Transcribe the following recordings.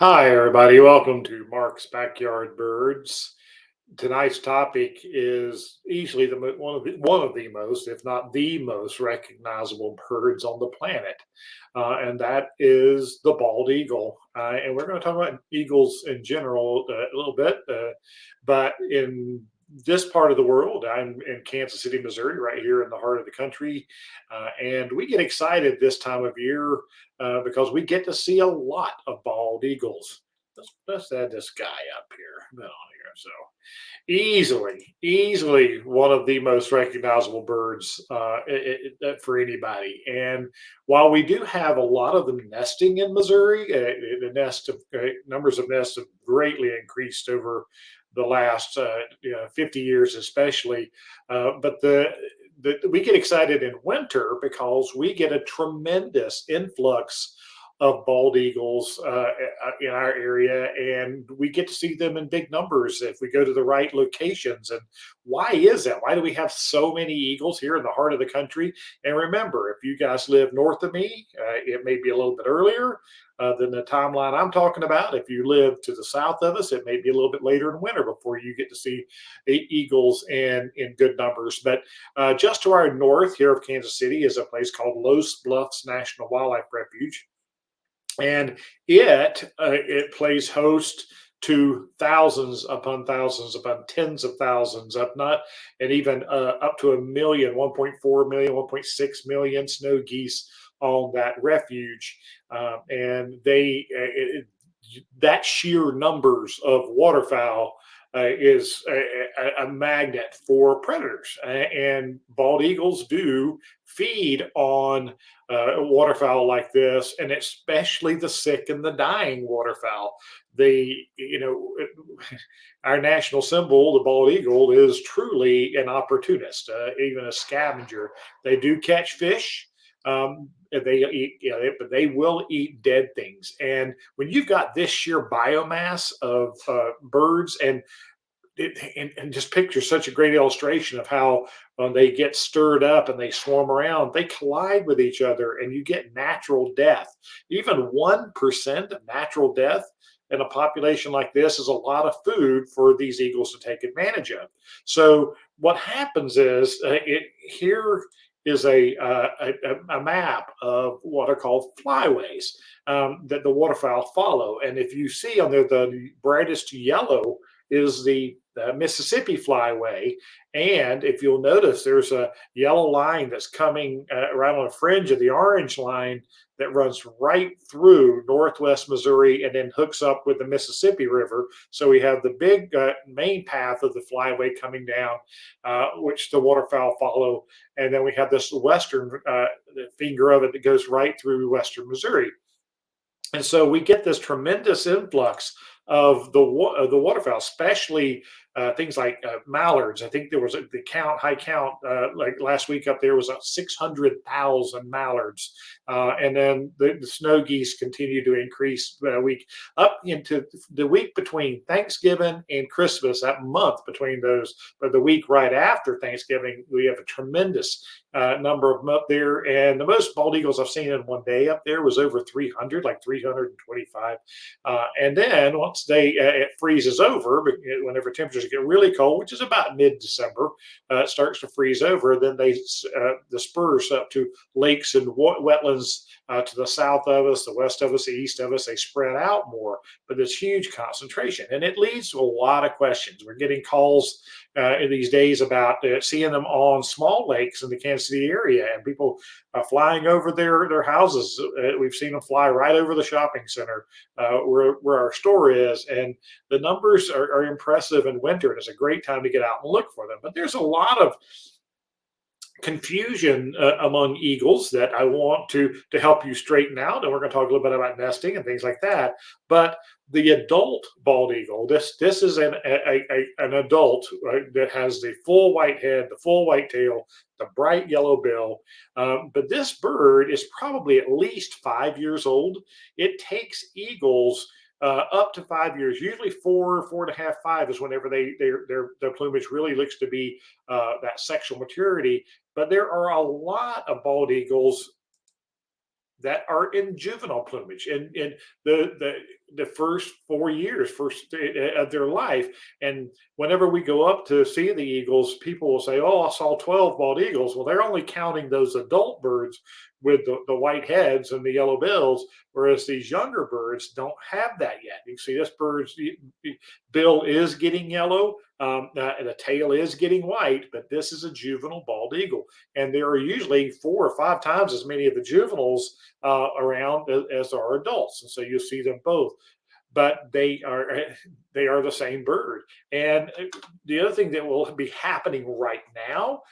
Hi, everybody. Welcome to Mark's Backyard Birds. Tonight's topic is easily one of the most, if not the most, recognizable birds on the planet, and that is the bald eagle. And we're going to talk about eagles in general a little bit, but in this part of the world, I'm in Kansas City, Missouri, right here in the heart of the country, and we get excited this time of year because we get to see a lot of bald eagles. Let's add this guy up here, been on here. So easily one of the most recognizable birds for anybody. And while we do have a lot of them nesting in Missouri, the numbers of nests have greatly increased over the last 50 years, especially. But we get excited in winter because we get a tremendous influx of bald eagles in our area, and we get to see them in big numbers if we go to the right locations. And why is that? Why do we have so many eagles here in the heart of the country? And remember, if you guys live north of me, it may be a little bit earlier than the timeline I'm talking about. If you live to the south of us, it may be a little bit later in winter before you get to see eagles in good numbers. But just to our north here of Kansas City is a place called Los Bluffs National Wildlife Refuge, and it plays host to thousands upon thousands upon tens of thousands, up not and even up to a million, 1.4 million, 1.6 million snow geese on that refuge. And that sheer numbers of waterfowl is a magnet for predators, and bald eagles do feed on waterfowl like this, and especially the sick and the dying waterfowl. The you know our national symbol, the bald eagle, is truly an opportunist, even a scavenger. They do catch fish. They eat, but they will eat dead things. And when you've got this sheer biomass of birds, and just picture such a great illustration of how when they get stirred up and they swarm around, they collide with each other, and you get natural death. Even 1% of natural death in a population like this is a lot of food for these eagles to take advantage of. So what happens is here is a map of what are called flyways that the waterfowl follow. And if you see on there, the brightest yellow is the Mississippi Flyway. And if you'll notice, there's a yellow line that's coming right on the fringe of the orange line that runs right through northwest Missouri and then hooks up with the Mississippi River. So we have the big main path of the flyway coming down, which the waterfowl follow. And then we have this western finger of it that goes right through western Missouri. And so we get this tremendous influx of the waterfowl, especially things like mallards. I think there was the high count, like last week up there was 600,000 mallards, and then the snow geese continue to increase week up into the week between Thanksgiving and Christmas. That month between those, but the week right after Thanksgiving, we have a tremendous number of them up there. And the most bald eagles I've seen in one day up there was over 300, like 325. And then once it freezes over, whenever temperatures get really cold, which is about mid-December, it starts to freeze over. Then they disperse up to lakes and wetlands to the south of us, the west of us, the east of us. They spread out more, but there's huge concentration, and it leads to a lot of questions. We're getting calls in these days about seeing them on small lakes in the Kansas City area, and people flying over their houses. We've seen them fly right over the shopping center where our store is, and the numbers are impressive in winter. And it's a great time to get out and look for them. But there's a lot of confusion among eagles that I want to help you straighten out, and we're going to talk a little bit about nesting and things like that. But the adult bald eagle, this is an adult, right, that has the full white head, the full white tail, the bright yellow bill. But this bird is probably at least 5 years old. It takes eagles up to 5 years, usually 4.5, 5 is whenever their plumage really looks to be that sexual maturity. But there are a lot of bald eagles that are in juvenile plumage, and the the first 4 years, of their life. And whenever we go up to see the eagles, people will say, "Oh, I saw 12 bald eagles." Well, they're only counting those adult birds with the white heads and the yellow bills, whereas these younger birds don't have that yet. You see, this bird's bill is getting yellow, and the tail is getting white, but this is a juvenile bald eagle. And there are usually 4 or 5 times as many of the juveniles around as are adults. And so you'll see them both, but they are the same bird. And the other thing that will be happening right now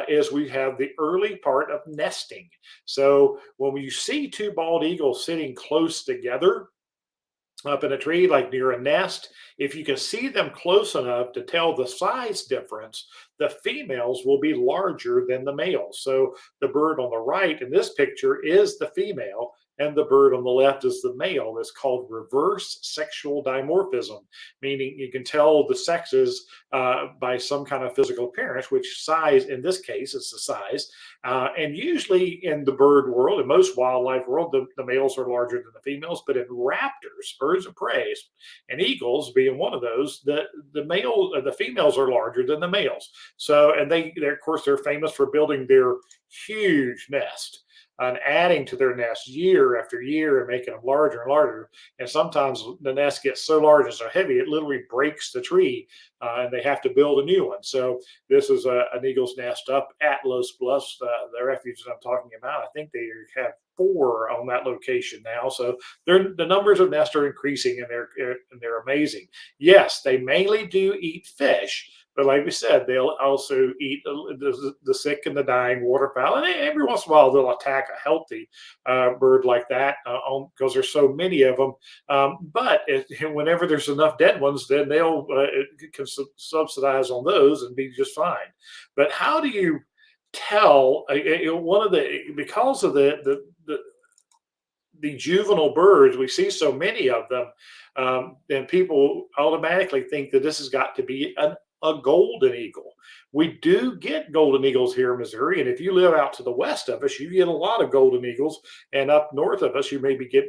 is we have the early part of nesting. So when you see two bald eagles sitting close together up in a tree, like near a nest, if you can see them close enough to tell the size difference, the females will be larger than the males. So the bird on the right in this picture is the female, and the bird on the left is the male. It's called reverse sexual dimorphism, meaning you can tell the sexes by some kind of physical appearance, which size, in this case, is the size. And usually in the bird world, in most wildlife world, the males are larger than the females. But in raptors, birds of prey, and eagles being one of those, the females are larger than the males. So, and they're of course they're famous for building their huge nest and adding to their nest year after year and making them larger and larger. And sometimes the nest gets so large and so heavy it literally breaks the tree, and they have to build a new one. So this is an eagle's nest up at Los Bluffs, the refuge that I'm talking about. I think they have 4 on that location now. So the numbers of nests are increasing, and they're amazing. Yes, they mainly do eat fish, but like we said, they'll also eat the sick and the dying waterfowl. And every once in a while, they'll attack a healthy bird like that because there's so many of them. Whenever there's enough dead ones, then they'll can subsidize on those and be just fine. But how do you tell one of the because of the juvenile birds, we see so many of them, and people automatically think that this has got to be a golden eagle. We do get golden eagles here in Missouri, and if you live out to the west of us, you get a lot of golden eagles, and up north of us, you maybe get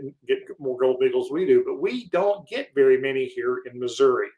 more golden eagles we do, but we don't get very many here in Missouri.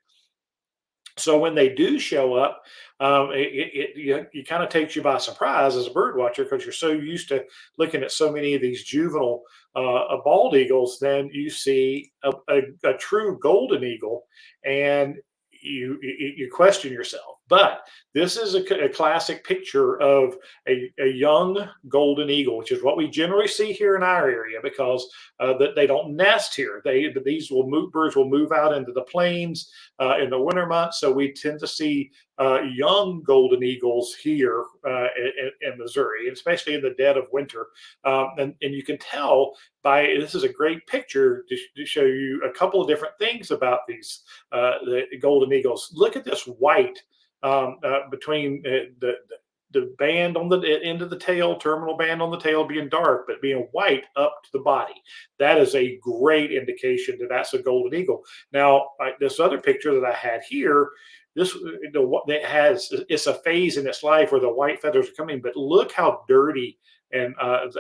So when they do show up, it kind of takes you by surprise as a bird watcher because you're so used to looking at so many of these juvenile bald eagles. Then you see a true golden eagle, and you question yourself. But this is a classic picture of a young golden eagle, which is what we generally see here in our area because that they don't nest here. These birds will move out into the plains in the winter months, so we tend to see young golden eagles here in Missouri, especially in the dead of winter. And you can tell by this is a great picture to show you a couple of different things about the golden eagles. Look at this white between the band on the end of the tail, terminal band on the tail being dark, but being white up to the body. That is a great indication that that's a golden eagle. Now, this other picture that I had here, it's a phase in its life where the white feathers are coming, but look how dirty and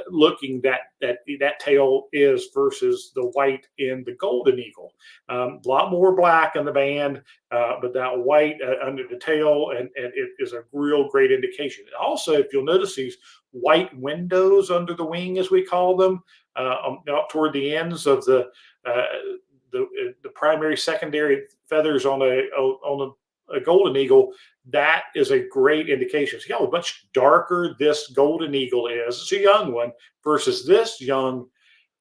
looking that tail is versus the white in the golden eagle. A lot more black in the band, but that white under the tail, and it is a real great indication. Also, if you'll notice these white windows under the wing, as we call them, out toward the ends of the primary, secondary feathers on a golden eagle, that is a great indication. See how much darker this golden eagle is. It's a young one versus this young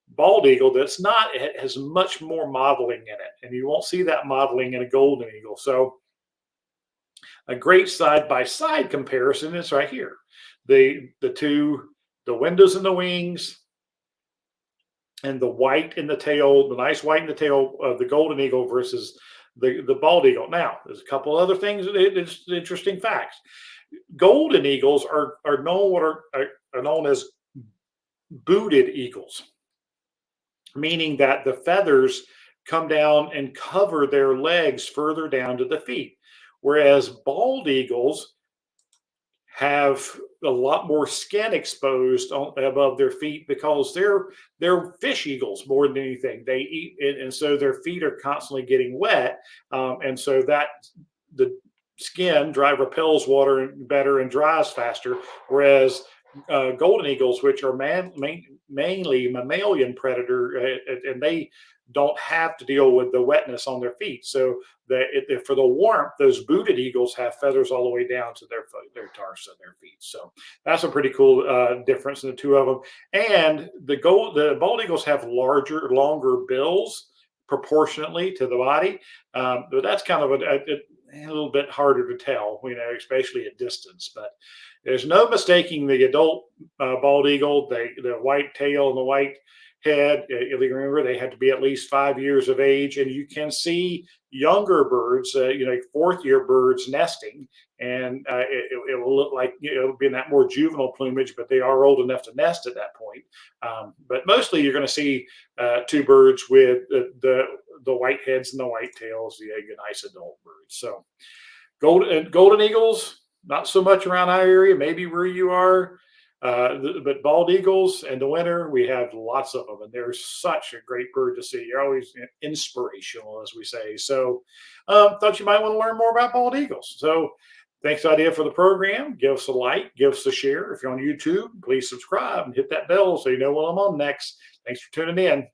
bald eagle that's not. It has much more modeling in it, and you won't see that modeling in a golden eagle. So a great side-by-side comparison is right here. The windows and the wings, and the white in the tail, the nice white in the tail of the golden eagle versus the bald eagle. Now, there's a couple other things. It's interesting facts. Golden eagles are known as booted eagles, meaning that the feathers come down and cover their legs further down to the feet, whereas bald eagles have a lot more skin exposed above their feet because they're fish eagles more than anything. They eat it, and so their feet are constantly getting wet, and so that the skin dry repels water better and dries faster. Whereas golden eagles, which are mainly mammalian predator, and they don't have to deal with the wetness on their feet. So for the warmth, those booted eagles have feathers all the way down to their tarsus and their feet. So that's a pretty cool difference in the two of them. And the bald eagles have longer bills proportionately to the body, but that's kind of a little bit harder to tell, especially at distance. But there's no mistaking the adult bald eagle, the white tail and the white head. If you remember, they had to be at least 5 years of age, and you can see younger birds, fourth year birds nesting, and it will look like it'll be in that more juvenile plumage, but they are old enough to nest at that point. But mostly, you're going to see two birds with the white heads and the white tails, the nice adult birds. So golden eagles, not so much around our area, maybe where you are. But bald eagles in the winter, we have lots of them, and they're such a great bird to see. You're always inspirational, as we say. So, thought you might want to learn more about bald eagles. So, thanks, idea for the program. Give us a like, give us a share. If you're on YouTube, please subscribe and hit that bell so you know when I'm on next. Thanks for tuning in.